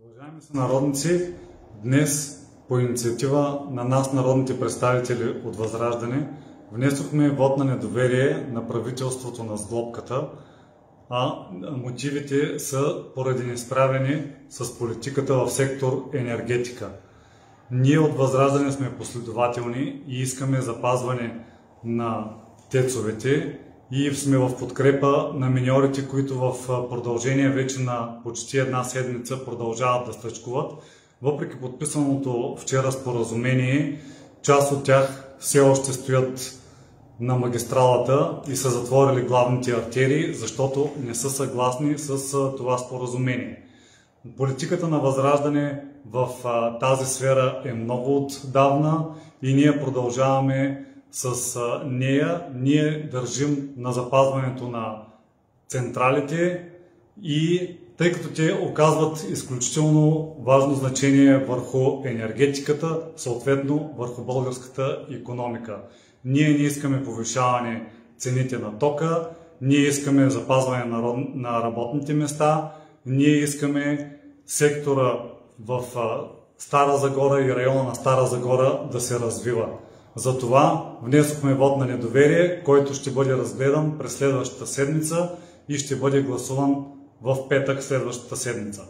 Уважаеми сънародници, днес по инициатива на нас, народните представители от Възраждане, внесохме вот на недоверие на правителството на сглобката, а мотивите са поради несправяне с политиката в сектор енергетика. Ние от Възраждане сме последователни и искаме запазване на тецовете и сме в подкрепа на миньорите, които в продължение вече на почти една седмица продължават да стачкуват. Въпреки подписаното вчера споразумение, част от тях все още стоят на магистралата и са затворили главните артерии, защото не са съгласни с това споразумение. Политиката на Възраждане в тази сфера е много отдавна и ние продължаваме с нея. Ние държим на запазването на централите и тъй като те оказват изключително важно значение върху енергетиката, съответно върху българската икономика. Ние не искаме повишаване цените на тока, ние искаме запазване на работните места, ние искаме сектора в Стара Загора и района на Стара Загора да се развива. Затова внесохме вот на недоверие, който ще бъде разгледан през следващата седмица и ще бъде гласуван в петък следващата седмица.